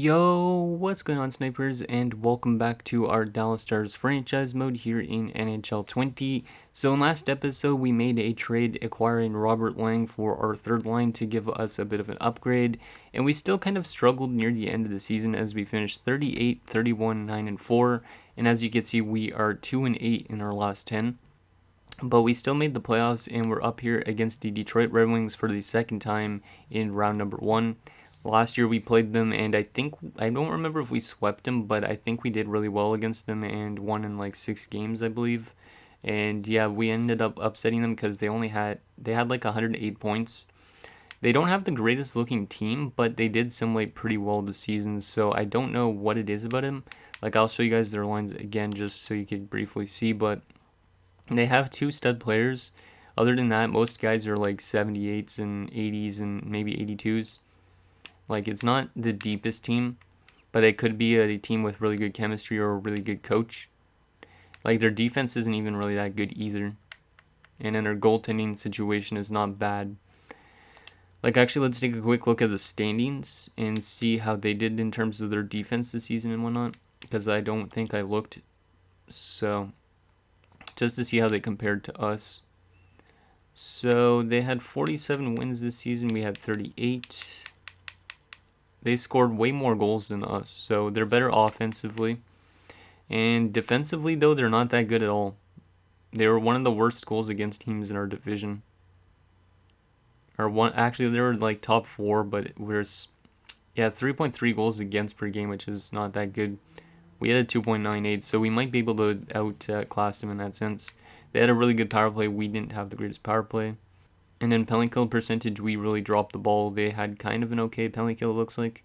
Yo, what's going on, snipers, and welcome back to our Dallas Stars franchise mode here in NHL 20. So in last episode, we made a trade acquiring Robert Lang for our third line to give us a bit of an upgrade, and we still kind of struggled near the end of the season as we finished 38, 31, 9, and 4, and as you can see, we are 2 and 8 in our last 10. But we still made the playoffs, and we're up here against the Detroit Red Wings for the second time in round number 1. Last year we played them, and I don't remember if we swept them, but I think we did really well against them and won in like 6 games, I believe. And yeah, we ended up upsetting them because they had like 108 points. They don't have the greatest looking team, but they did simulate pretty well this season, so I don't know what it is about him. Like, I'll show you guys their lines again just so you can briefly see, but they have 2 stud players. Other than that, most guys are like 78s and 80s and maybe 82s. Like, it's not the deepest team, but it could be a team with really good chemistry or a really good coach. Like, their defense isn't even really that good either. And then their goaltending situation is not bad. Like, actually, let's take a quick look at the standings and see how they did in terms of their defense this season and whatnot. Because I don't think I looked. So, just to see how they compared to us. So, they had 47 wins this season. We had 38. They scored way more goals than us, so they're better offensively. And defensively, though, they're not that good at all. They were one of the worst goals against teams in our division. Actually, they were like top 4, but we're 3.3 goals against per game, which is not that good. We had a 2.98, so we might be able to outclass them in that sense. They had a really good power play. We didn't have the greatest power play. And then penalty kill percentage, we really dropped the ball. They had kind of an okay penalty kill, it looks like.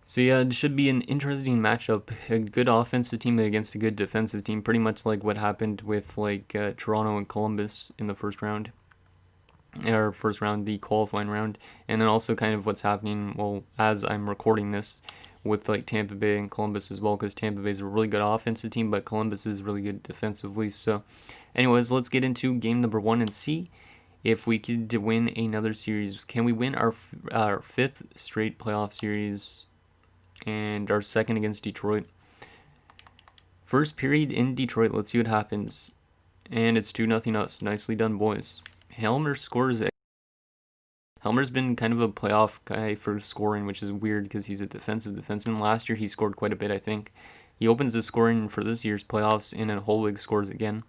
So yeah, it should be an interesting matchup. A good offensive team against a good defensive team. Pretty much like what happened with like Toronto and Columbus in the first round. Or first round, the qualifying round. And then also kind of what's happening, well, as I'm recording this, with like Tampa Bay and Columbus as well. Because Tampa Bay is a really good offensive team, but Columbus is really good defensively. So anyways, let's get into game number 1 and see if we could win another series. Can we win our 5th straight playoff series and our 2nd against Detroit? First period in Detroit. Let's see what happens. And it's 2-0 us. Nicely done, boys. Helmer scores. Helmer's been kind of a playoff guy for scoring, which is weird because he's a defensive defenseman. Last year he scored quite a bit, I think. He opens the scoring for this year's playoffs, and then Holwig scores again.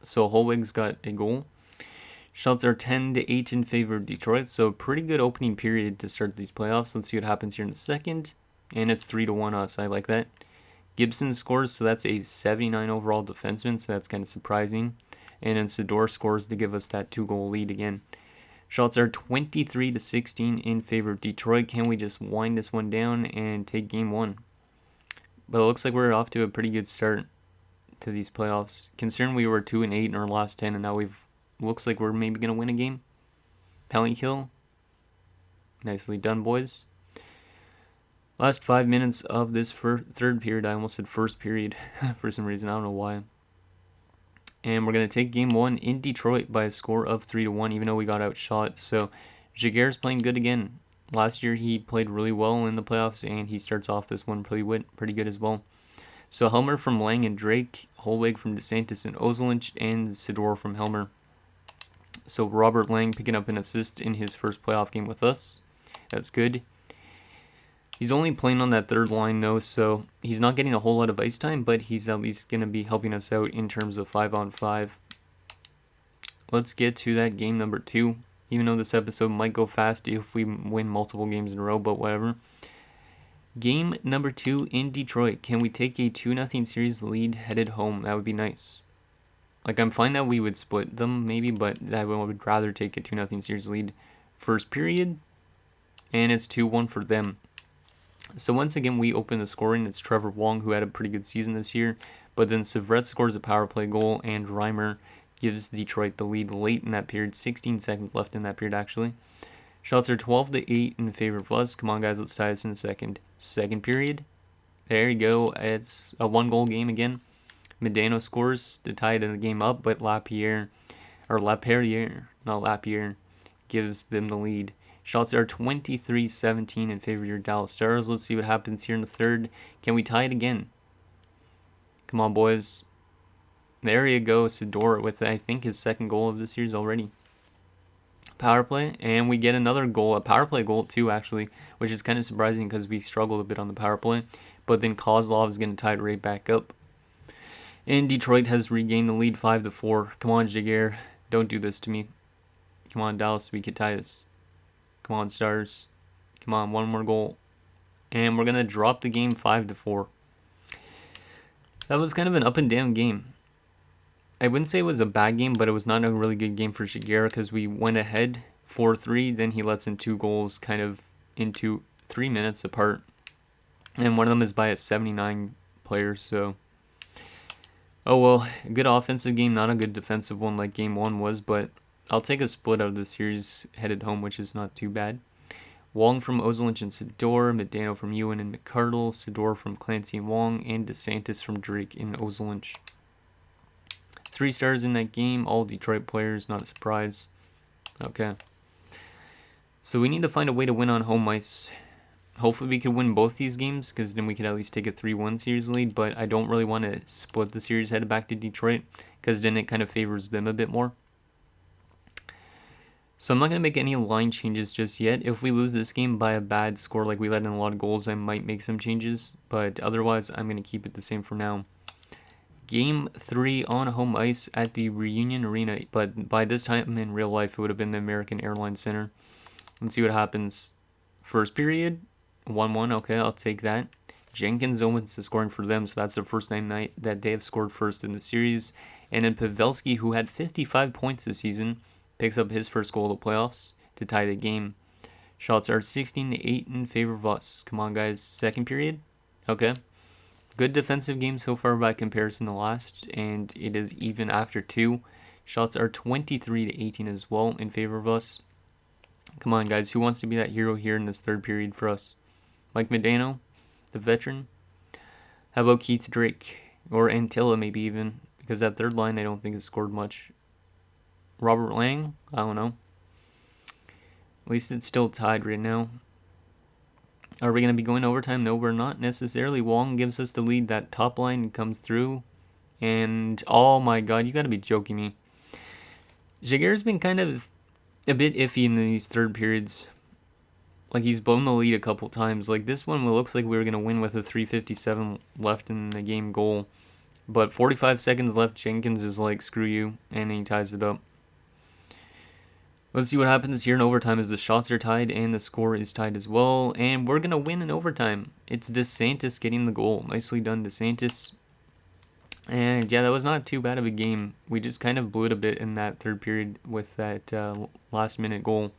So Holwig's got a goal. Shots are 10-8 in favor of Detroit, so pretty good opening period to start these playoffs. Let's see what happens here in a second. And it's 3-1 us. I like that. Gibson scores, so that's a 79 overall defenseman, so that's kind of surprising. And then Sador scores to give us that 2-goal lead again. Shots are 23-16 in favor of Detroit. Can we just wind this one down and take game 1? But it looks like we're off to a pretty good start to these playoffs. Considering we were 2 and 8 in our last 10, and now looks like we're maybe gonna win a game. Penalty kill. Nicely done, boys. Last 5 minutes of this third period. I almost said first period for some reason. I don't know why. And we're gonna take game 1 in Detroit by a score of 3-1, even though we got outshot. So Jaguar's playing good again. Last year he played really well in the playoffs, and he starts off this one pretty good as well. So Helmer from Lang and Drake, Holwig from DeSantis and Ozelinch, and Sador from Helmer. So Robert Lang picking up an assist in his first playoff game with us. That's good. He's only playing on that third line though, so he's not getting a whole lot of ice time, but he's at least going to be helping us out in terms of 5-on-5. Let's get to that game number 2. Even though this episode might go fast if we win multiple games in a row, but whatever. Game number 2 in Detroit. Can we take a 2-0 series lead headed home? That would be nice. Like, I'm fine that we would split them maybe, but I would rather take a 2-0 series lead first period. And it's 2-1 for them. So once again, we open the scoring. It's Trevor Wong, who had a pretty good season this year. But then Severette scores a power play goal, and Reimer gives Detroit the lead late in that period. 16 seconds left in that period, actually. Shots are 12-8 in favor of us. Come on, guys, let's tie this in a second. Second period. There you go. It's a 1-goal game again. Medano scores to tie the game up, but Lapierre, gives them the lead. Shots are 23-17 in favor of your Dallas Stars. Let's see what happens here in the third. Can we tie it again? Come on, boys. There you go, Sidor with, I think, his second goal of the series already. Power play, and we get another goal, a power play goal too, actually, which is kind of surprising because we struggled a bit on the power play. But then Kozlov is going to tie it right back up. And Detroit has regained the lead 5-4. Come on, Jaguar. Don't do this to me. Come on, Dallas. We could tie this. Come on, Stars. Come on, one more goal. And we're going to drop the game 5-4. That was kind of an up and down game. I wouldn't say it was a bad game, but it was not a really good game for Jaguar because we went ahead 4-3. Then he lets in 2 goals kind of into 3 minutes apart. And one of them is by a 79 player, so... Oh well, a good offensive game, not a good defensive one like game 1 was, but I'll take a split out of the series headed home, which is not too bad. Wong from Ozolinsh and Sidor, Medano from Ewan and McCardle, Sidor from Clancy and Wong, and DeSantis from Drake and Ozolinsh. 3 stars in that game, all Detroit players, not a surprise. Okay. So we need to find a way to win on home ice. Hopefully we could win both these games, because then we could at least take a 3-1 series lead, but I don't really want to split the series headed back to Detroit, because then it kind of favors them a bit more. So I'm not going to make any line changes just yet. If we lose this game by a bad score, like we let in a lot of goals, I might make some changes, but otherwise I'm going to keep it the same for now. Game 3 on home ice at the Reunion Arena, but by this time in real life it would have been the American Airlines Center. Let's see what happens. First period. 1-1, okay, I'll take that. Jenkins opens the scoring for them, so that's the first time that they have scored first in the series. And then Pavelski, who had 55 points this season, picks up his first goal of the playoffs to tie the game. Shots are 16-8 in favor of us. Come on, guys. Second period. Okay. Good defensive game so far by comparison to last, and it is even after 2. Shots are 23-18 as well in favor of us. Come on, guys. Who wants to be that hero here in this third period for us? Like Medano, the veteran. How about Keith Drake? Or Antilla, maybe even. Because that third line, I don't think has scored much. Robert Lang? I don't know. At least it's still tied right now. Are we going to be going overtime? No, we're not necessarily. Wong gives us the lead. That top line comes through. And, oh my god, you got to be joking me. Jaguar's been kind of a bit iffy in these third periods. Like, he's blown the lead a couple times. Like, this one looks like we were going to win with a 3:57 left in the game goal. But 45 seconds left, Jenkins is like, screw you, and he ties it up. Let's see what happens here in overtime as the shots are tied and the score is tied as well. And we're going to win in overtime. It's DeSantis getting the goal. Nicely done, DeSantis. And yeah, that was not too bad of a game. We just kind of blew it a bit in that third period with that last minute goal.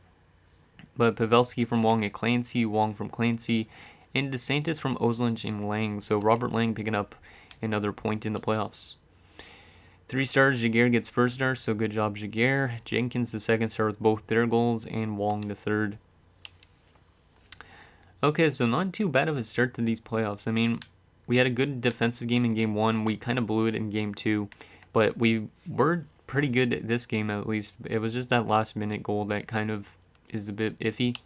But Pavelski from Wong at Clancy, Wong from Clancy, and DeSantis from Ozolinsh and Lang. So Robert Lang picking up another point in the playoffs. 3 stars, Jaguar gets first star, so good job Jaguar. Jenkins the second star with both their goals, and Wong the third. Okay, so not too bad of a start to these playoffs. I mean, we had a good defensive game in game 1. We kind of blew it in game 2, but we were pretty good at this game at least. It was just that last minute goal that kind of is a bit iffy.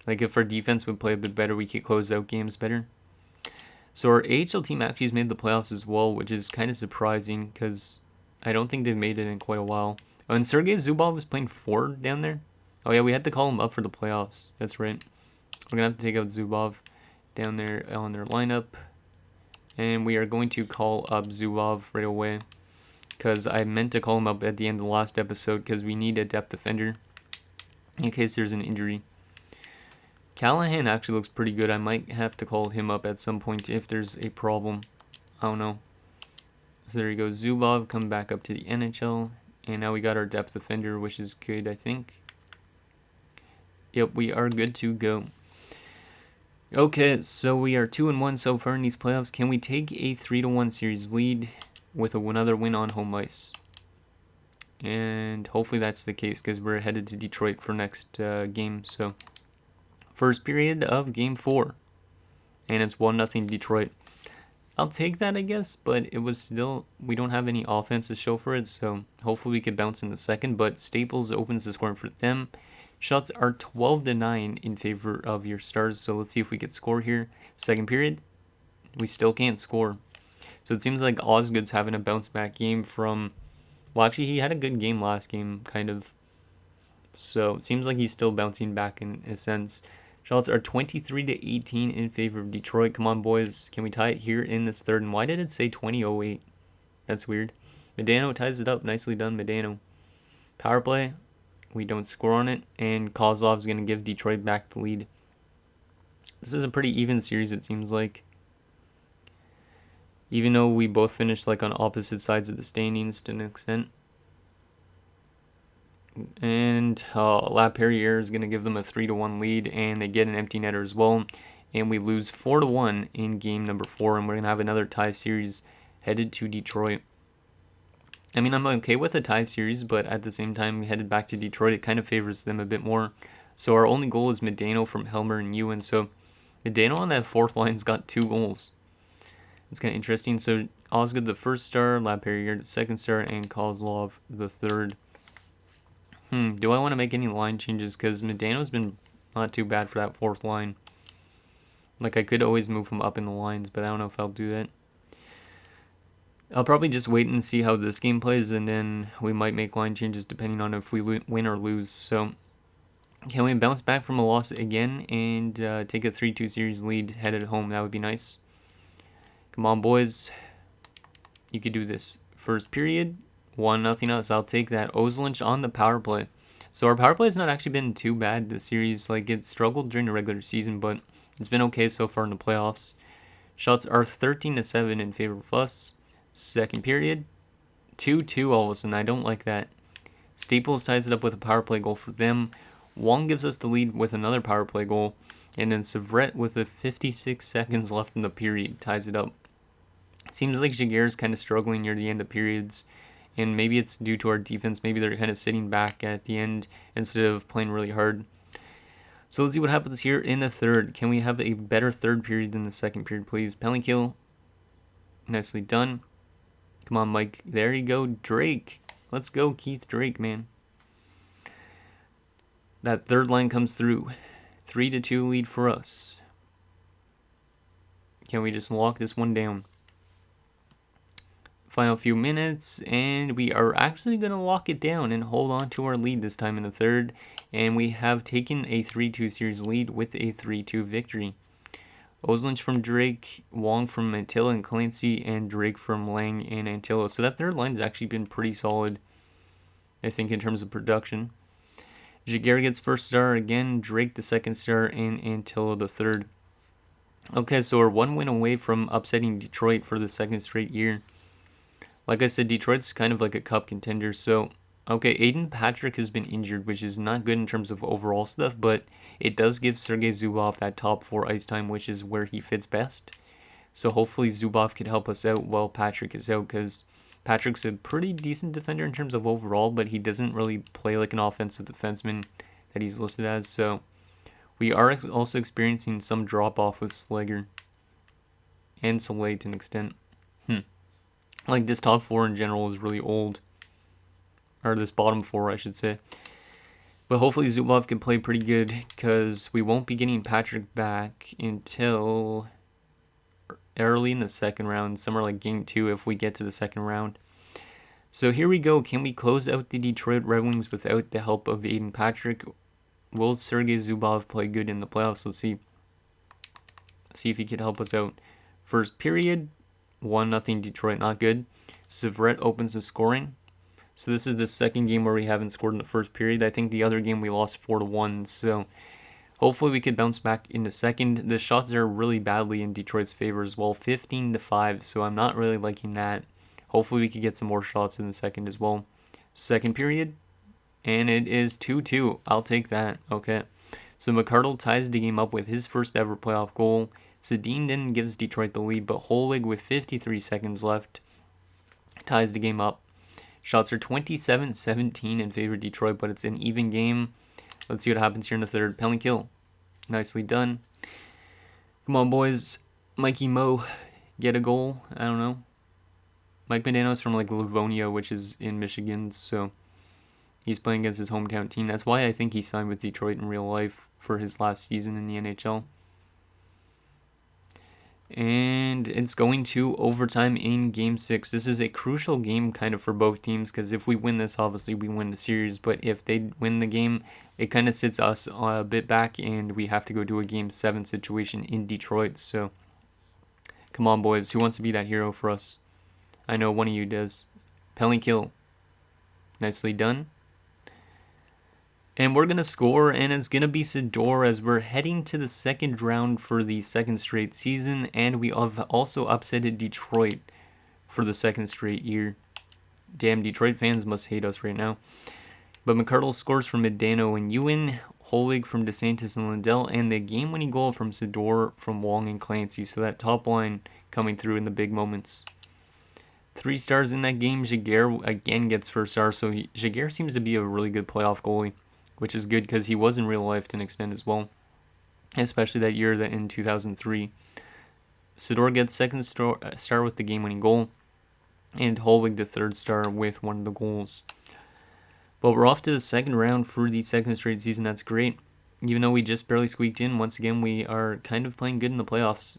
Like, if our defense would play a bit better, we could close out games better. So our AHL team actually has made the playoffs as well, which is kind of surprising because I don't think they've made it in quite a while. Oh, and Sergei Zubov is playing forward down there. Oh yeah, we had to call him up for the playoffs. That's right. We're going to have to take out Zubov down there on their lineup. And we are going to call up Zubov right away, because I meant to call him up at the end of the last episode because we need a depth defender in case there's an injury. Callahan actually looks pretty good. I might have to call him up at some point if there's a problem. I don't know. So there you go. Zubov come back up to the NHL. And now we got our depth defender, which is good, I think. Yep, we are good to go. Okay, so we are 2-1 so far in these playoffs. Can we take a 3-1 series lead with another win on home ice? And hopefully that's the case because we're headed to Detroit for next game. So first period of game 4. And it's 1-0 Detroit. I'll take that, I guess, but it was still, we don't have any offense to show for it, so hopefully we could bounce in the second. But Staples opens the scoring for them. Shots are 12-9 in favor of your Stars. So let's see if we could score here. Second period, we still can't score. So it seems like Osgood's having a bounce back game from... Well, actually, he had a good game last game, kind of. So it seems like he's still bouncing back in a sense. Shots are 23-18 in favor of Detroit. Come on, boys. Can we tie it here in this third? And why did it say 20:08? That's weird. Medano ties it up. Nicely done, Medano. Power play. We don't score on it. And Kozlov's going to give Detroit back the lead. This is a pretty even series, it seems like. Even though we both finished like on opposite sides of the standings to an extent. And Laperriere is going to give them a 3-1 lead, and they get an empty netter as well. And we lose 4-1 in game number 4, and we're going to have another tie series headed to Detroit. I mean, I'm okay with a tie series, but at the same time, headed back to Detroit, it kind of favors them a bit more. So our only goal is Medano from Helmer and Ewan. So Medano on that fourth line's got 2 goals. It's kind of interesting. So Osgood the first star, Laperriere the second star, and Kozlov the third. Do I want to make any line changes? Because Medano's been not too bad for that fourth line. Like, I could always move him up in the lines, but I don't know if I'll do that. I'll probably just wait and see how this game plays, and then we might make line changes depending on if we win or lose. So, can we bounce back from a loss again and take a 3-2 series lead headed home? That would be nice. Come on, boys. You could do this. First period. 1-0 us. I'll take that. Ozelinch on the power play. So our power play has not actually been too bad this series. Like, it struggled during the regular season, but it's been okay so far in the playoffs. Shots are 13-7 in favor of us. Second period, 2-2 all of a sudden. I don't like that. Staples ties it up with a power play goal for them. Wong gives us the lead with another power play goal. And then Savret with the 56 seconds left in the period ties it up. Seems like Jaguar's kind of struggling near the end of periods. And maybe it's due to our defense. Maybe they're kind of sitting back at the end instead of playing really hard. So let's see what happens here in the third. Can we have a better third period than the second period, please? Penalty kill. Nicely done. Come on, Mike. There you go. Drake. Let's go, Keith Drake, man. That third line comes through. 3-2 lead for us. Can we just lock this one down? Final few minutes, and we are actually going to lock it down and hold on to our lead this time in the third. And we have taken a 3-2 series lead with a 3-2 victory. Ozelinch from Drake, Wong from Antilla and Clancy, and Drake from Lang and Antilla. So that third line's actually been pretty solid, I think, in terms of production. Jaguar gets first star again, Drake the second star, and Antilla the third. Okay, so we're 1 win away from upsetting Detroit for the second straight year. Like I said, Detroit's kind of like a cup contender. So, okay, Aiden Patrick has been injured, which is not good in terms of overall stuff, but it does give Sergei Zubov that top 4 ice time, which is where he fits best. So hopefully Zubov could help us out while Patrick is out, because Patrick's a pretty decent defender in terms of overall, but he doesn't really play like an offensive defenseman that he's listed as. So we are also experiencing some drop-off with Slager and Soleil to an extent. Like, this top 4 in general is really old. Or this bottom 4, I should say. But hopefully Zubov can play pretty good, because we won't be getting Patrick back until early in the second round. Somewhere like game 2 if we get to the second round. So here we go. Can we close out the Detroit Red Wings without the help of Aiden Patrick? Will Sergei Zubov play good in the playoffs? Let's see. See if he can help us out. First period. 1-0 Detroit, not good. Savret opens the scoring. So this is the second game where we haven't scored in the first period. I think the other game we lost 4-1. So hopefully we could bounce back in the second. The shots are really badly in Detroit's favor as well. 15-5. So I'm not really liking that. Hopefully we could get some more shots in the second as well. Second period. And it is 2-2. I'll take that. Okay. So McArdle ties the game up with his first ever playoff goal. Sedin then gives Detroit the lead, but Holwig with 53 seconds left ties the game up. Shots are 27-17 in favor of Detroit, but it's an even game. Let's see what happens here in the third. Penalty kill. Nicely done. Come on, boys. Mikey Mo, get a goal. I don't know. Mike Medano's from like Livonia, which is in Michigan, so He's playing against his hometown team. That's why I think he signed with Detroit in real life for his last season in the NHL. And it's going to overtime in Game 6. This is a crucial game kind of for both teams, because if we win this, obviously we win the series. But if they win the game, it kind of sits us a bit back, and we have to go to a Game 7 situation in Detroit. So, come on, boys. Who wants to be that hero for us? I know one of you does. Penalty kill. Nicely done. And we're going to score, and it's going to be Sador as we're heading to the second round for the second straight season, and we have also upsetted Detroit for the second straight year. Damn, Detroit fans must hate us right now. But McCardle scores from Medano and Ewan, Holwig from DeSantis and Lindell, and the game-winning goal from Sador from Wong and Clancy, so that top line coming through in the big moments. 3 stars in that game. Jaguar again gets first star, so Jaguar seems to be a really good playoff goalie, which is good because he was in real life to an extent as well, especially that year that in 2003. Sador gets second star with the game-winning goal, and Holwig the third star with one of the goals. But we're off to the second round for the second straight season. That's great. Even though we just barely squeaked in, once again, we are kind of playing good in the playoffs.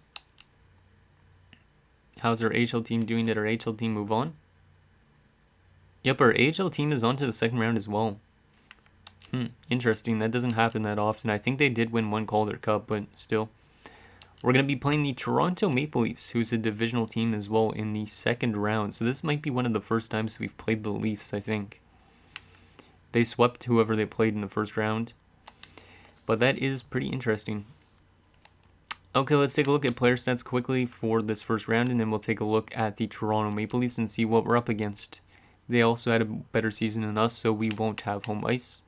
How's our AHL team doing? Did our AHL team move on? Yep, our AHL team is on to the second round as well. Interesting. That doesn't happen that often. I think they did win one Calder Cup, but still. We're going to be playing the Toronto Maple Leafs, who's a divisional team as well, in the second round. So this might be one of the first times we've played the Leafs, I think. They swept whoever they played in the first round. But that is pretty interesting. Okay, let's take a look at player stats quickly for this first round, and then we'll take a look at the Toronto Maple Leafs and see what we're up against. They also had a better season than us, so we won't have home ice.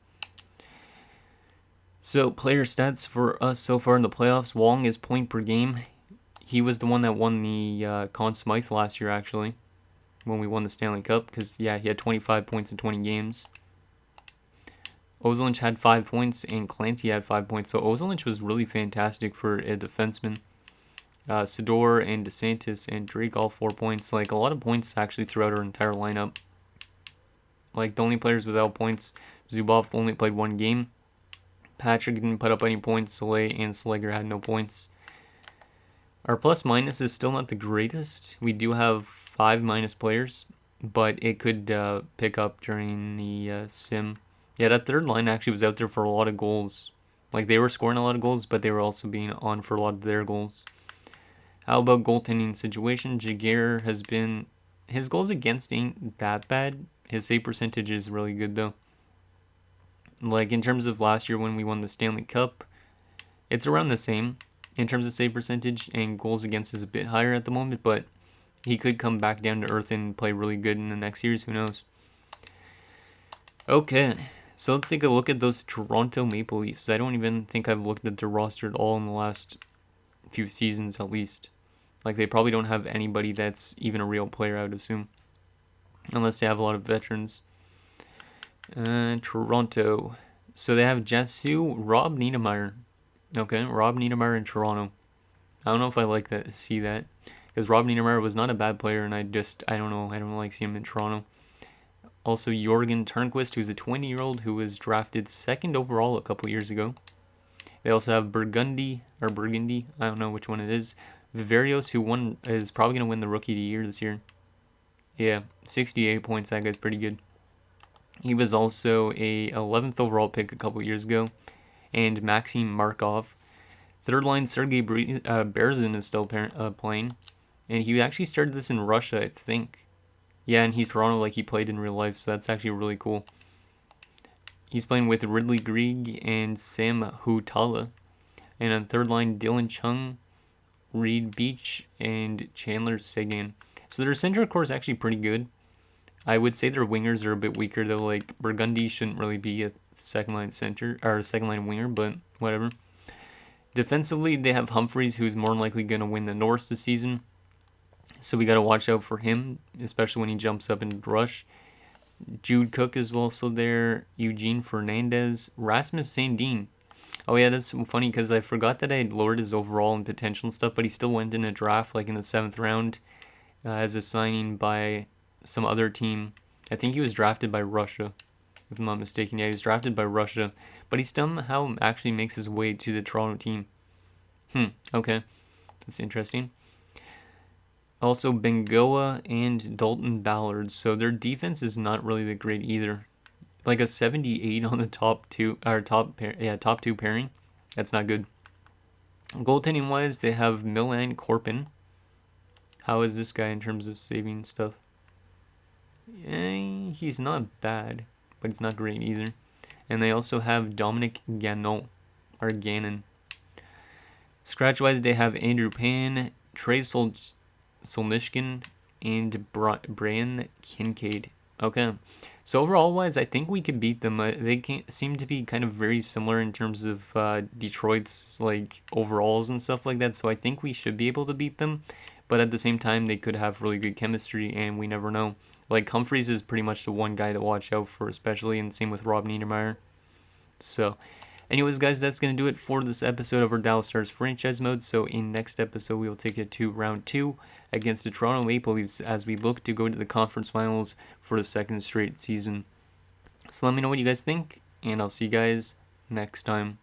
So, player stats for us so far in the playoffs. Wong is point per game. He was the one that won the Conn Smythe last year, actually, when we won the Stanley Cup, because, yeah, he had 25 points in 20 games. Ozolinsh had 5 points, and Clancy had 5 points, so Ozolinsh was really fantastic for a defenseman. Sador and DeSantis and Drake all 4 points. Like, a lot of points actually throughout our entire lineup. Like, the only players without points, Zubov only played 1 game. Patrick didn't put up any points. Soleil and Slager had no points. Our plus minus is still not the greatest. We do have 5 minus players, but it could pick up during the sim. Yeah, that third line actually was out there for a lot of goals. Like, they were scoring a lot of goals, but they were also being on for a lot of their goals. How about goaltending situation? Jaguar has been... His goals against ain't that bad. His save percentage is really good, though. Like, in terms of last year when we won the Stanley Cup, it's around the same in terms of save percentage, and goals against is a bit higher at the moment, but he could come back down to earth and play really good in the next years. Who knows? Okay, so let's take a look at those Toronto Maple Leafs. I don't even think I've looked at their roster at all in the last few seasons, at least. Like, they probably don't have anybody that's even a real player, I would assume, unless they have a lot of veterans. Toronto. So they have Jassu, Rob Niedermeyer. Okay, Rob Niedermeyer in Toronto. I don't know if I like that. See that, because Rob Niedermeyer was not a bad player, and I don't know. I don't like seeing him in Toronto. Also, Jorgen Turnquist, who's a 20-year-old who was drafted 2nd overall a couple years ago. They also have Burgundy. I don't know which one it is. Viverios, who is probably going to win the Rookie of the Year this year. Yeah, 68 points. That guy's pretty good. He was also a 11th overall pick a couple years ago. And Maxim Markov. Third line, Sergei Berzin is still playing. And he actually started this in Russia, I think. Yeah, and he's Toronto like he played in real life, so that's actually really cool. He's playing with Ridley Grieg and Sam Hutala. And on third line, Dylan Chung, Reed Beach, and Chandler Sagan. So their center core is actually pretty good. I would say their wingers are a bit weaker, though. Like, Burgundy shouldn't really be a second-line center, or a second-line winger, but whatever. Defensively, they have Humphreys, who's more than likely going to win the Norris this season. So we got to watch out for him, especially when he jumps up into the rush. Jude Cook is also there. Eugene Fernandez. Rasmus Sandin. Oh, yeah, that's funny, because I forgot that I had lowered his overall and potential and stuff, but he still went in a draft, like, in the 7th round as a signing by some other team. I think he was drafted by Russia. if I'm not mistaken. Yeah, he was drafted by Russia, but he somehow actually makes his way to the Toronto team. Okay, that's interesting. Also, Bengoa and Dalton Ballard. So their defense is not really that great either. Like a 78 on the top two, or top two pairing. That's not good. Goaltending wise, they have Milan Korpin. How is this guy in terms of saving stuff? He's not bad, but he's not great either. And they also have Dominic Gannon, or Gannon. Scratch wise, they have Andrew Pan, Trey Solnishkin, and Brian Kincaid. Okay. So overall wise, I think we could beat them. They seem to be kind of very similar in terms of Detroit's like overalls and stuff like that. So I think we should be able to beat them. But at the same time, they could have really good chemistry, and we never know. Like Humphreys is pretty much the one guy to watch out for, especially, and same with Rob Niedermeyer. So, anyways, guys, that's going to do it for this episode of our Dallas Stars franchise mode. So, in next episode, we will take it to round 2 against the Toronto Maple Leafs as we look to go to the conference finals for the second straight season. So, let me know what you guys think, and I'll see you guys next time.